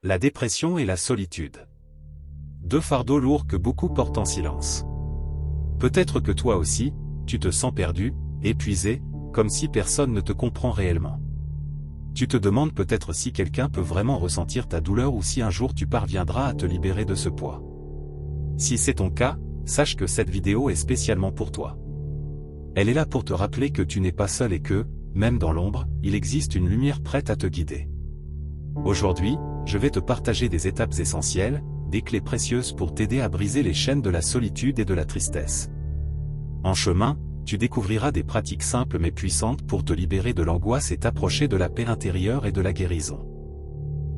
La dépression et la solitude. Deux fardeaux lourds que beaucoup portent en silence. Peut-être que toi aussi, tu te sens perdu, épuisé, comme si personne ne te comprend réellement. Tu te demandes peut-être si quelqu'un peut vraiment ressentir ta douleur ou si un jour tu parviendras à te libérer de ce poids. Si c'est ton cas, sache que cette vidéo est spécialement pour toi. Elle est là pour te rappeler que tu n'es pas seul et que, même dans l'ombre, il existe une lumière prête à te guider. Aujourd'hui, je vais te partager des étapes essentielles, des clés précieuses pour t'aider à briser les chaînes de la solitude et de la tristesse. En chemin, tu découvriras des pratiques simples mais puissantes pour te libérer de l'angoisse et t'approcher de la paix intérieure et de la guérison.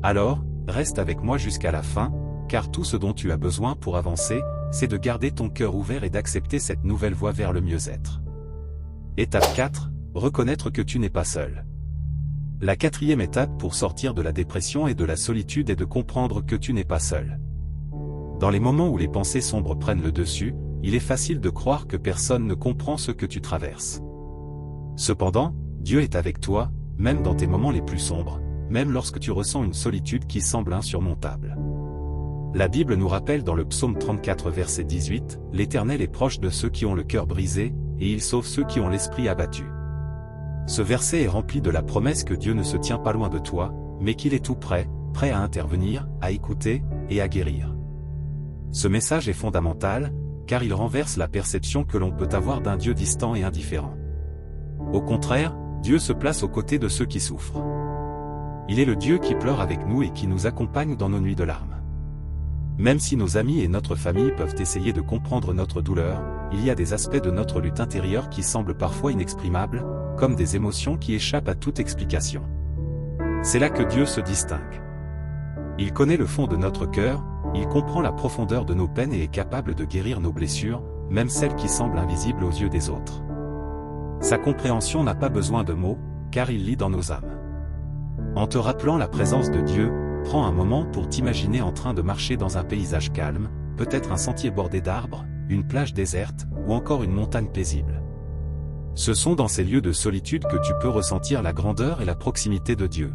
Alors, reste avec moi jusqu'à la fin, car tout ce dont tu as besoin pour avancer, c'est de garder ton cœur ouvert et d'accepter cette nouvelle voie vers le mieux-être. Étape 4, reconnaître que tu n'es pas seul. La quatrième étape pour sortir de la dépression et de la solitude est de comprendre que tu n'es pas seul. Dans les moments où les pensées sombres prennent le dessus, il est facile de croire que personne ne comprend ce que tu traverses. Cependant, Dieu est avec toi, même dans tes moments les plus sombres, même lorsque tu ressens une solitude qui semble insurmontable. La Bible nous rappelle dans le psaume 34 verset 18, « L'Éternel est proche de ceux qui ont le cœur brisé, et il sauve ceux qui ont l'esprit abattu. » Ce verset est rempli de la promesse que Dieu ne se tient pas loin de toi, mais qu'il est tout près, prêt à intervenir, à écouter, et à guérir. Ce message est fondamental, car il renverse la perception que l'on peut avoir d'un Dieu distant et indifférent. Au contraire, Dieu se place aux côtés de ceux qui souffrent. Il est le Dieu qui pleure avec nous et qui nous accompagne dans nos nuits de larmes. Même si nos amis et notre famille peuvent essayer de comprendre notre douleur, il y a des aspects de notre lutte intérieure qui semblent parfois inexprimables, comme des émotions qui échappent à toute explication. C'est là que Dieu se distingue. Il connaît le fond de notre cœur, il comprend la profondeur de nos peines et est capable de guérir nos blessures, même celles qui semblent invisibles aux yeux des autres. Sa compréhension n'a pas besoin de mots, car il lit dans nos âmes. En te rappelant la présence de Dieu, prends un moment pour t'imaginer en train de marcher dans un paysage calme, peut-être un sentier bordé d'arbres, une plage déserte, ou encore une montagne paisible. Ce sont dans ces lieux de solitude que tu peux ressentir la grandeur et la proximité de Dieu.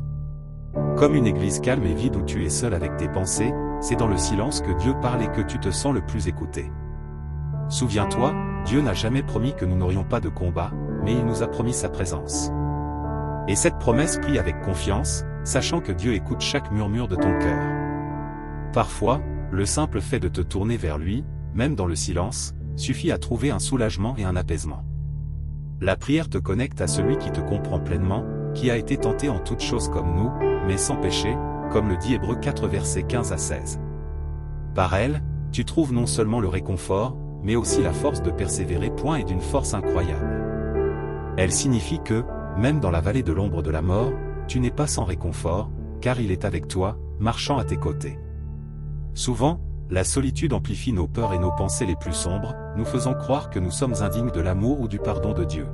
Comme une église calme et vide où tu es seul avec tes pensées, c'est dans le silence que Dieu parle et que tu te sens le plus écouté. Souviens-toi, Dieu n'a jamais promis que nous n'aurions pas de combat, mais il nous a promis sa présence. Et cette promesse prie avec confiance, sachant que Dieu écoute chaque murmure de ton cœur. Parfois, le simple fait de te tourner vers lui, même dans le silence, suffit à trouver un soulagement et un apaisement. La prière te connecte à celui qui te comprend pleinement, qui a été tenté en toutes choses comme nous, mais sans péché, comme le dit Hébreux 4 versets 15 à 16. Par elle, tu trouves non seulement le réconfort, mais aussi la force de persévérer. Et d'une force incroyable. Elle signifie que, même dans la vallée de l'ombre de la mort, tu n'es pas sans réconfort, car il est avec toi, marchant à tes côtés. Souvent, la solitude amplifie nos peurs et nos pensées les plus sombres, nous faisant croire que nous sommes indignes de l'amour ou du pardon de Dieu.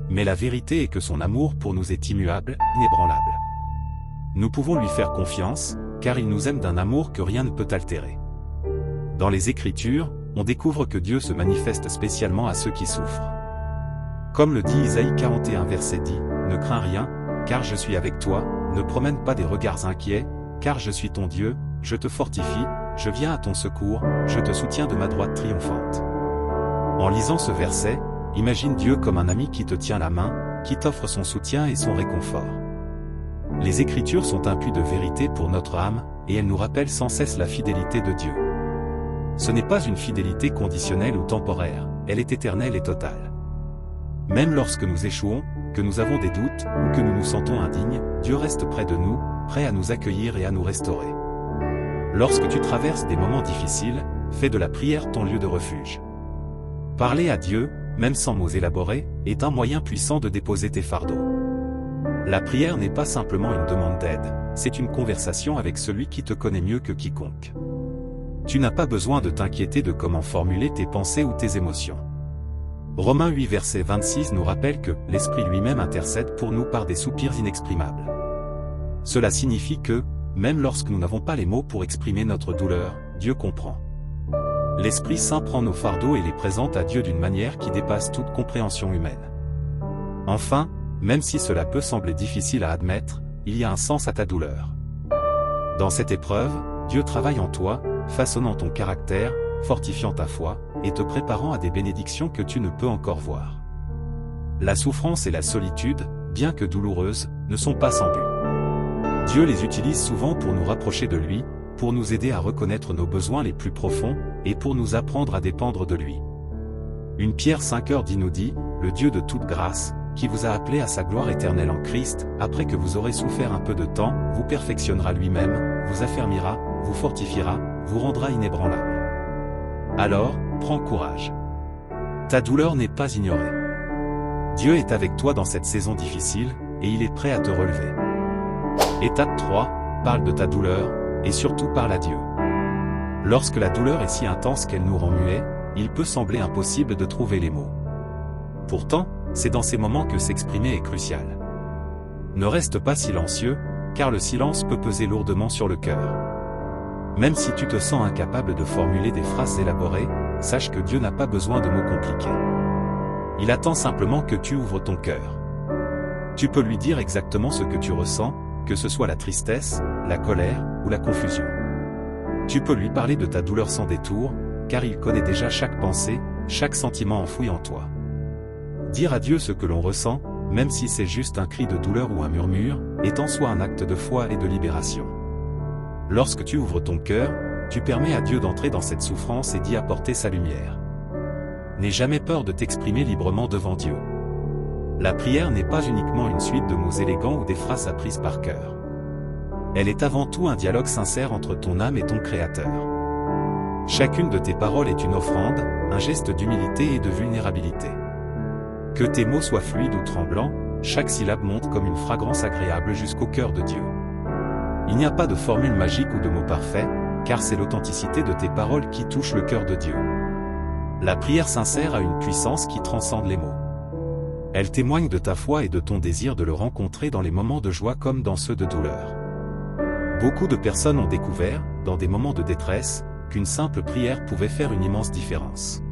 Mais la vérité est que son amour pour nous est immuable, inébranlable. Nous pouvons lui faire confiance, car il nous aime d'un amour que rien ne peut altérer. Dans les Écritures, on découvre que Dieu se manifeste spécialement à ceux qui souffrent. Comme le dit Isaïe 41 verset 10, « Ne crains rien, car je suis avec toi, ne promène pas des regards inquiets, car je suis ton Dieu, je te fortifie, je viens à ton secours, je te soutiens de ma droite triomphante. » En lisant ce verset, imagine Dieu comme un ami qui te tient la main, qui t'offre son soutien et son réconfort. Les Écritures sont un puits de vérité pour notre âme, et elles nous rappellent sans cesse la fidélité de Dieu. Ce n'est pas une fidélité conditionnelle ou temporaire, elle est éternelle et totale. Même lorsque nous échouons, que nous avons des doutes, ou que nous nous sentons indignes, Dieu reste près de nous, prêt à nous accueillir et à nous restaurer. Lorsque tu traverses des moments difficiles, fais de la prière ton lieu de refuge. Parler à Dieu, même sans mots élaborés, est un moyen puissant de déposer tes fardeaux. La prière n'est pas simplement une demande d'aide, c'est une conversation avec celui qui te connaît mieux que quiconque. Tu n'as pas besoin de t'inquiéter de comment formuler tes pensées ou tes émotions. Romains 8 verset 26 nous rappelle que l'Esprit lui-même intercède pour nous par des soupirs inexprimables. Cela signifie que, même lorsque nous n'avons pas les mots pour exprimer notre douleur, Dieu comprend. L'Esprit Saint prend nos fardeaux et les présente à Dieu d'une manière qui dépasse toute compréhension humaine. Enfin, même si cela peut sembler difficile à admettre, il y a un sens à ta douleur. Dans cette épreuve, Dieu travaille en toi, façonnant ton caractère, fortifiant ta foi, et te préparant à des bénédictions que tu ne peux encore voir. La souffrance et la solitude, bien que douloureuses, ne sont pas sans but. Dieu les utilise souvent pour nous rapprocher de lui, pour nous aider à reconnaître nos besoins les plus profonds, et pour nous apprendre à dépendre de lui. 1 Pierre 5:10 nous dit, « Le Dieu de toute grâce, qui vous a appelé à sa gloire éternelle en Christ, après que vous aurez souffert un peu de temps, vous perfectionnera lui-même, vous affermira, vous fortifiera, vous rendra inébranlable. » Alors, prends courage. Ta douleur n'est pas ignorée. Dieu est avec toi dans cette saison difficile, et il est prêt à te relever. Étape 3, parle de ta douleur, et surtout parle à Dieu. Lorsque la douleur est si intense qu'elle nous rend muets, il peut sembler impossible de trouver les mots. Pourtant, c'est dans ces moments que s'exprimer est crucial. Ne reste pas silencieux, car le silence peut peser lourdement sur le cœur. Même si tu te sens incapable de formuler des phrases élaborées, sache que Dieu n'a pas besoin de mots compliqués. Il attend simplement que tu ouvres ton cœur. Tu peux lui dire exactement ce que tu ressens, que ce soit la tristesse, la colère ou la confusion. Tu peux lui parler de ta douleur sans détour, car il connaît déjà chaque pensée, chaque sentiment enfoui en toi. Dire à Dieu ce que l'on ressent, même si c'est juste un cri de douleur ou un murmure, est en soi un acte de foi et de libération. Lorsque tu ouvres ton cœur, tu permets à Dieu d'entrer dans cette souffrance et d'y apporter sa lumière. N'aie jamais peur de t'exprimer librement devant Dieu. La prière n'est pas uniquement une suite de mots élégants ou des phrases apprises par cœur. Elle est avant tout un dialogue sincère entre ton âme et ton Créateur. Chacune de tes paroles est une offrande, un geste d'humilité et de vulnérabilité. Que tes mots soient fluides ou tremblants, chaque syllabe monte comme une fragrance agréable jusqu'au cœur de Dieu. Il n'y a pas de formule magique ou de mots parfaits, car c'est l'authenticité de tes paroles qui touche le cœur de Dieu. La prière sincère a une puissance qui transcende les mots. Elle témoigne de ta foi et de ton désir de le rencontrer dans les moments de joie comme dans ceux de douleur. Beaucoup de personnes ont découvert, dans des moments de détresse, qu'une simple prière pouvait faire une immense différence.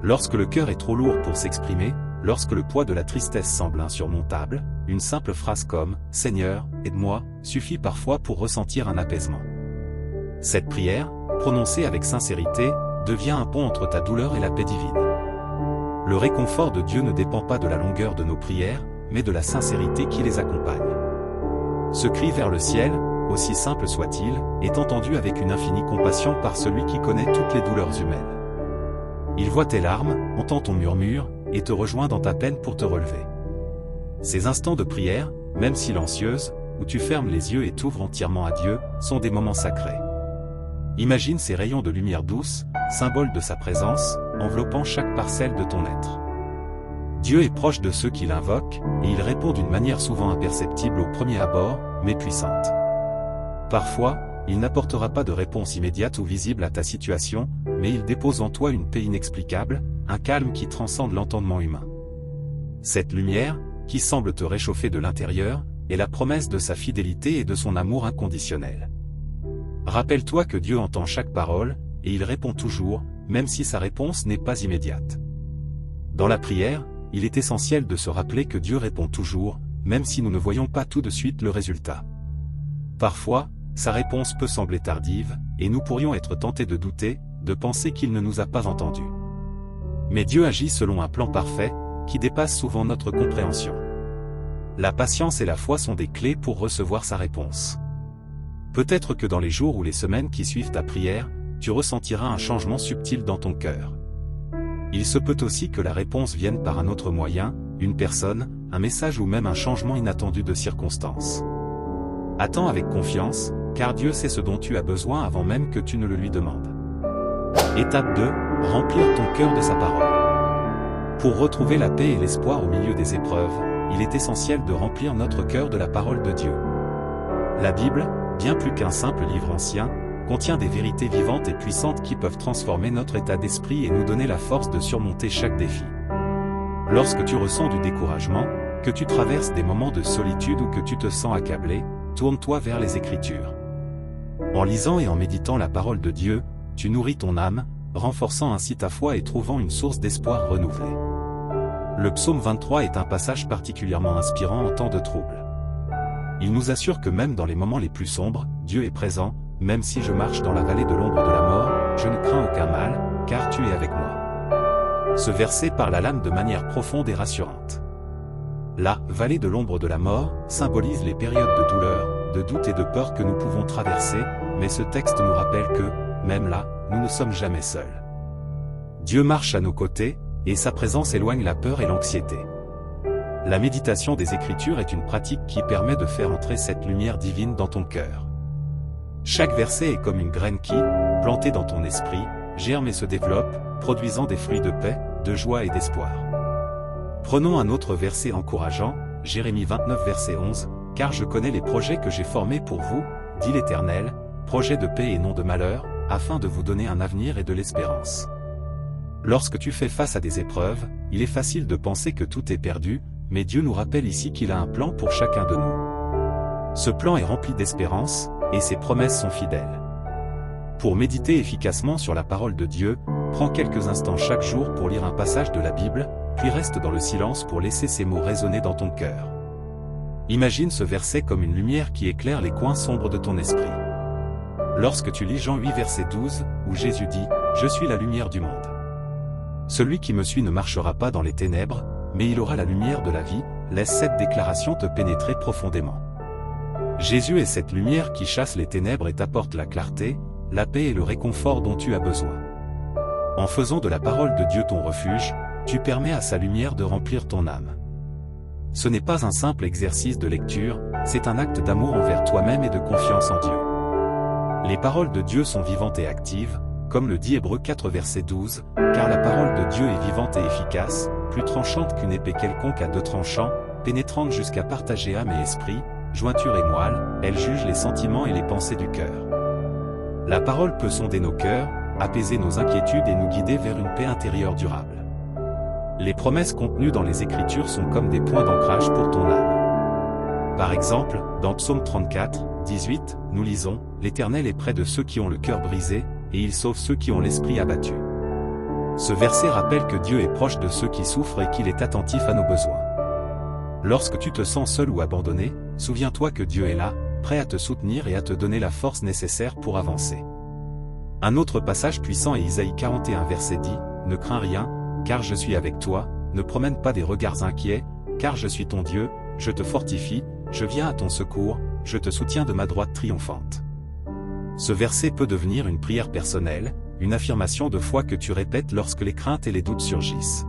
Lorsque le cœur est trop lourd pour s'exprimer, lorsque le poids de la tristesse semble insurmontable, une simple phrase comme « Seigneur, aide-moi » suffit parfois pour ressentir un apaisement. Cette prière, prononcée avec sincérité, devient un pont entre ta douleur et la paix divine. Le réconfort de Dieu ne dépend pas de la longueur de nos prières, mais de la sincérité qui les accompagne. Ce cri vers le ciel, aussi simple soit-il, est entendu avec une infinie compassion par celui qui connaît toutes les douleurs humaines. Il voit tes larmes, entend ton murmure, et te rejoint dans ta peine pour te relever. Ces instants de prière, même silencieuses, où tu fermes les yeux et t'ouvres entièrement à Dieu, sont des moments sacrés. Imagine ces rayons de lumière douce, symbole de sa présence, enveloppant chaque parcelle de ton être. Dieu est proche de ceux qui l'invoquent, et il répond d'une manière souvent imperceptible au premier abord, mais puissante. Parfois, il n'apportera pas de réponse immédiate ou visible à ta situation, mais il dépose en toi une paix inexplicable, un calme qui transcende l'entendement humain. Cette lumière, qui semble te réchauffer de l'intérieur, est la promesse de sa fidélité et de son amour inconditionnel. Rappelle-toi que Dieu entend chaque parole, et il répond toujours, même si sa réponse n'est pas immédiate. Dans la prière, il est essentiel de se rappeler que Dieu répond toujours, même si nous ne voyons pas tout de suite le résultat. Parfois, sa réponse peut sembler tardive, et nous pourrions être tentés de douter, de penser qu'il ne nous a pas entendus. Mais Dieu agit selon un plan parfait, qui dépasse souvent notre compréhension. La patience et la foi sont des clés pour recevoir sa réponse. Peut-être que dans les jours ou les semaines qui suivent ta prière, tu ressentiras un changement subtil dans ton cœur. Il se peut aussi que la réponse vienne par un autre moyen, une personne, un message ou même un changement inattendu de circonstances. Attends avec confiance, car Dieu sait ce dont tu as besoin avant même que tu ne le lui demandes. Étape 2, remplir ton cœur de sa parole. Pour retrouver la paix et l'espoir au milieu des épreuves, il est essentiel de remplir notre cœur de la parole de Dieu. La Bible, bien plus qu'un simple livre ancien, contient des vérités vivantes et puissantes qui peuvent transformer notre état d'esprit et nous donner la force de surmonter chaque défi. Lorsque tu ressens du découragement, que tu traverses des moments de solitude ou que tu te sens accablé, tourne-toi vers les Écritures. En lisant et en méditant la parole de Dieu, tu nourris ton âme, renforçant ainsi ta foi et trouvant une source d'espoir renouvelée. Le psaume 23 est un passage particulièrement inspirant en temps de trouble. Il nous assure que même dans les moments les plus sombres, Dieu est présent, même si je marche dans la vallée de l'ombre de la mort, je ne crains aucun mal, car tu es avec moi. Ce verset parle à l'âme de manière profonde et rassurante. La vallée de l'ombre de la mort symbolise les périodes de douleur, de doute et de peur que nous pouvons traverser, mais ce texte nous rappelle que, même là, nous ne sommes jamais seuls. Dieu marche à nos côtés, et sa présence éloigne la peur et l'anxiété. La méditation des Écritures est une pratique qui permet de faire entrer cette lumière divine dans ton cœur. Chaque verset est comme une graine qui, plantée dans ton esprit, germe et se développe, produisant des fruits de paix, de joie et d'espoir. Prenons un autre verset encourageant, Jérémie 29 verset 11, « Car je connais les projets que j'ai formés pour vous, dit l'Éternel, projets de paix et non de malheur, afin de vous donner un avenir et de l'espérance. » Lorsque tu fais face à des épreuves, il est facile de penser que tout est perdu, mais Dieu nous rappelle ici qu'il a un plan pour chacun de nous. Ce plan est rempli d'espérance, et ses promesses sont fidèles. Pour méditer efficacement sur la parole de Dieu, prends quelques instants chaque jour pour lire un passage de la Bible, puis reste dans le silence pour laisser ces mots résonner dans ton cœur. Imagine ce verset comme une lumière qui éclaire les coins sombres de ton esprit. Lorsque tu lis Jean 8 verset 12, où Jésus dit « Je suis la lumière du monde. Celui qui me suit ne marchera pas dans les ténèbres, mais il aura la lumière de la vie », laisse cette déclaration te pénétrer profondément. Jésus est cette lumière qui chasse les ténèbres et t'apporte la clarté, la paix et le réconfort dont tu as besoin. En faisant de la parole de Dieu ton refuge, tu permets à sa lumière de remplir ton âme. Ce n'est pas un simple exercice de lecture, c'est un acte d'amour envers toi-même et de confiance en Dieu. Les paroles de Dieu sont vivantes et actives, comme le dit Hébreux 4 verset 12, « Car la parole de Dieu est vivante et efficace, plus tranchante qu'une épée quelconque à deux tranchants, pénétrante jusqu'à partager âme et esprit, jointure et moelle, elle juge les sentiments et les pensées du cœur. » La parole peut sonder nos cœurs, apaiser nos inquiétudes et nous guider vers une paix intérieure durable. Les promesses contenues dans les Écritures sont comme des points d'ancrage pour ton âme. Par exemple, dans Psaume 34, 18, nous lisons « L'Éternel est près de ceux qui ont le cœur brisé, et il sauve ceux qui ont l'esprit abattu. » Ce verset rappelle que Dieu est proche de ceux qui souffrent et qu'il est attentif à nos besoins. Lorsque tu te sens seul ou abandonné, souviens-toi que Dieu est là, prêt à te soutenir et à te donner la force nécessaire pour avancer. Un autre passage puissant est Isaïe 41 verset 10, « Ne crains rien, car je suis avec toi, ne promène pas des regards inquiets, car je suis ton Dieu, je te fortifie, je viens à ton secours, je te soutiens de ma droite triomphante. » Ce verset peut devenir une prière personnelle, une affirmation de foi que tu répètes lorsque les craintes et les doutes surgissent.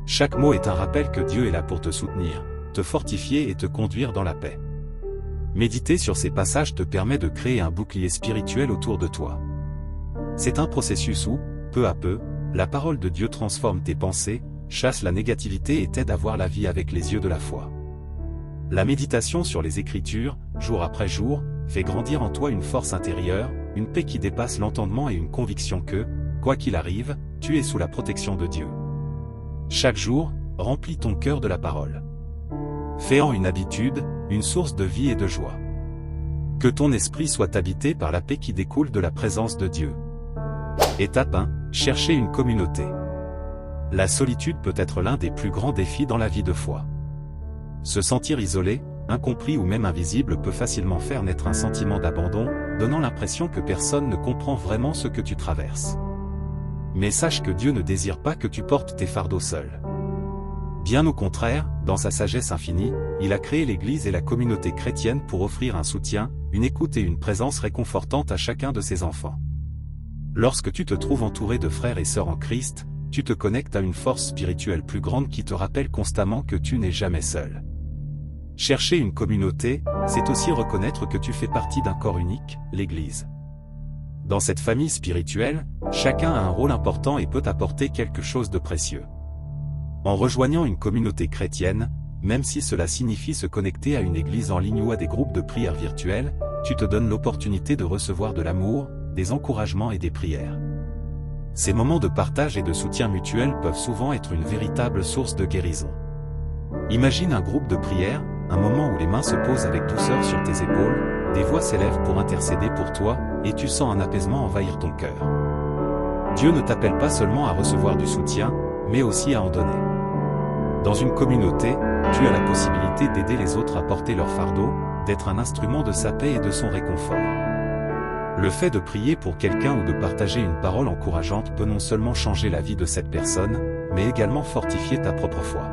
Chaque mot est un rappel que Dieu est là pour te soutenir, te fortifier et te conduire dans la paix. Méditer sur ces passages te permet de créer un bouclier spirituel autour de toi. C'est un processus où, peu à peu, la parole de Dieu transforme tes pensées, chasse la négativité et t'aide à voir la vie avec les yeux de la foi. La méditation sur les Écritures, jour après jour, fait grandir en toi une force intérieure, une paix qui dépasse l'entendement et une conviction que, quoi qu'il arrive, tu es sous la protection de Dieu. Chaque jour, remplis ton cœur de la parole. Fais-en une habitude, une source de vie et de joie. Que ton esprit soit habité par la paix qui découle de la présence de Dieu. Étape 1. Chercher une communauté. La solitude peut être l'un des plus grands défis dans la vie de foi. Se sentir isolé, incompris ou même invisible peut facilement faire naître un sentiment d'abandon, donnant l'impression que personne ne comprend vraiment ce que tu traverses. Mais sache que Dieu ne désire pas que tu portes tes fardeaux seul. Bien au contraire, dans sa sagesse infinie, il a créé l'Église et la communauté chrétienne pour offrir un soutien, une écoute et une présence réconfortante à chacun de ses enfants. Lorsque tu te trouves entouré de frères et sœurs en Christ, tu te connectes à une force spirituelle plus grande qui te rappelle constamment que tu n'es jamais seul. Chercher une communauté, c'est aussi reconnaître que tu fais partie d'un corps unique, l'Église. Dans cette famille spirituelle, chacun a un rôle important et peut apporter quelque chose de précieux. En rejoignant une communauté chrétienne, même si cela signifie se connecter à une église en ligne ou à des groupes de prière virtuels, tu te donnes l'opportunité de recevoir de l'amour, des encouragements et des prières. Ces moments de partage et de soutien mutuel peuvent souvent être une véritable source de guérison. Imagine un groupe de prière, un moment où les mains se posent avec douceur sur tes épaules, des voix s'élèvent pour intercéder pour toi, et tu sens un apaisement envahir ton cœur. Dieu ne t'appelle pas seulement à recevoir du soutien, mais aussi à en donner. Dans une communauté, tu as la possibilité d'aider les autres à porter leur fardeau, d'être un instrument de sa paix et de son réconfort. Le fait de prier pour quelqu'un ou de partager une parole encourageante peut non seulement changer la vie de cette personne, mais également fortifier ta propre foi.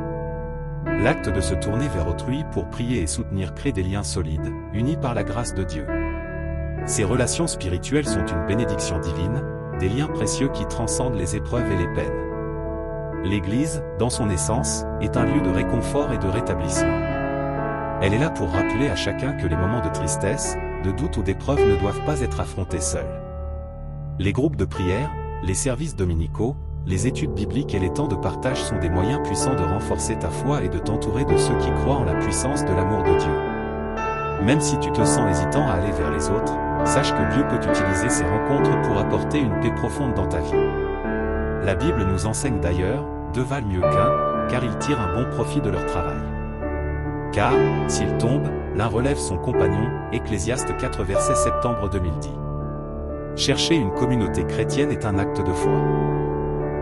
L'acte de se tourner vers autrui pour prier et soutenir crée des liens solides, unis par la grâce de Dieu. Ces relations spirituelles sont une bénédiction divine, des liens précieux qui transcendent les épreuves et les peines. L'Église, dans son essence, est un lieu de réconfort et de rétablissement. Elle est là pour rappeler à chacun que les moments de tristesse, de doute ou d'épreuve ne doivent pas être affrontés seuls. Les groupes de prière, les services dominicaux, les études bibliques et les temps de partage sont des moyens puissants de renforcer ta foi et de t'entourer de ceux qui croient en la puissance de l'amour de Dieu. Même si tu te sens hésitant à aller vers les autres, sache que Dieu peut utiliser ces rencontres pour apporter une paix profonde dans ta vie. La Bible nous enseigne d'ailleurs, deux valent mieux qu'un, car ils tirent un bon profit de leur travail. Car, s'il tombe, l'un relève son compagnon, Ecclésiaste 4 verset septembre 2010. Chercher une communauté chrétienne est un acte de foi.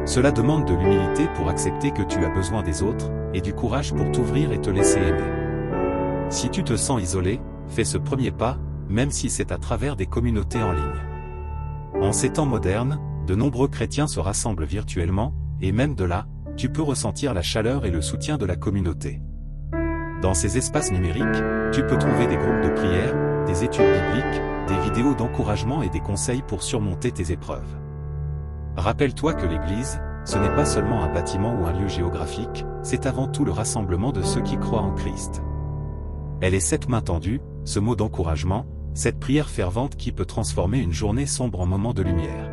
Cela demande de l'humilité pour accepter que tu as besoin des autres, et du courage pour t'ouvrir et te laisser aimer. Si tu te sens isolé, fais ce premier pas, même si c'est à travers des communautés en ligne. En ces temps modernes, de nombreux chrétiens se rassemblent virtuellement, et même de là, tu peux ressentir la chaleur et le soutien de la communauté. Dans ces espaces numériques, tu peux trouver des groupes de prière, des études bibliques, des vidéos d'encouragement et des conseils pour surmonter tes épreuves. Rappelle-toi que l'Église, ce n'est pas seulement un bâtiment ou un lieu géographique, c'est avant tout le rassemblement de ceux qui croient en Christ. Elle est cette main tendue, ce mot d'encouragement, cette prière fervente qui peut transformer une journée sombre en moment de lumière.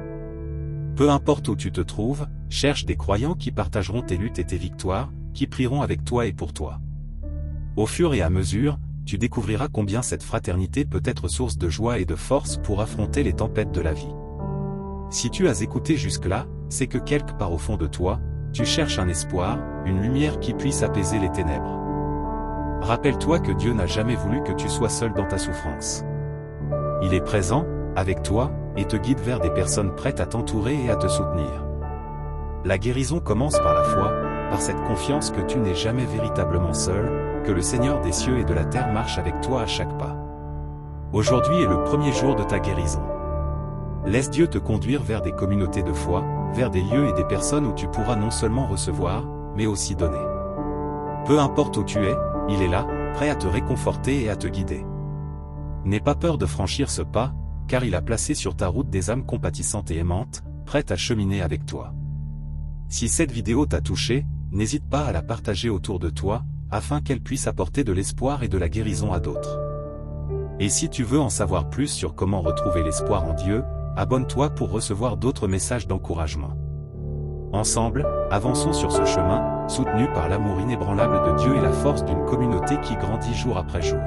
Peu importe où tu te trouves, cherche des croyants qui partageront tes luttes et tes victoires, qui prieront avec toi et pour toi. Au fur et à mesure, tu découvriras combien cette fraternité peut être source de joie et de force pour affronter les tempêtes de la vie. Si tu as écouté jusque-là, c'est que quelque part au fond de toi, tu cherches un espoir, une lumière qui puisse apaiser les ténèbres. Rappelle-toi que Dieu n'a jamais voulu que tu sois seul dans ta souffrance. Il est présent, avec toi, et te guide vers des personnes prêtes à t'entourer et à te soutenir. La guérison commence par la foi, par cette confiance que tu n'es jamais véritablement seul, que le Seigneur des cieux et de la terre marche avec toi à chaque pas. Aujourd'hui est le premier jour de ta guérison. Laisse Dieu te conduire vers des communautés de foi, vers des lieux et des personnes où tu pourras non seulement recevoir, mais aussi donner. Peu importe où tu es, il est là, prêt à te réconforter et à te guider. N'aie pas peur de franchir ce pas, car il a placé sur ta route des âmes compatissantes et aimantes, prêtes à cheminer avec toi. Si cette vidéo t'a touché, n'hésite pas à la partager autour de toi, afin qu'elle puisse apporter de l'espoir et de la guérison à d'autres. Et si tu veux en savoir plus sur comment retrouver l'espoir en Dieu, abonne-toi pour recevoir d'autres messages d'encouragement. Ensemble, avançons sur ce chemin, soutenus par l'amour inébranlable de Dieu et la force d'une communauté qui grandit jour après jour.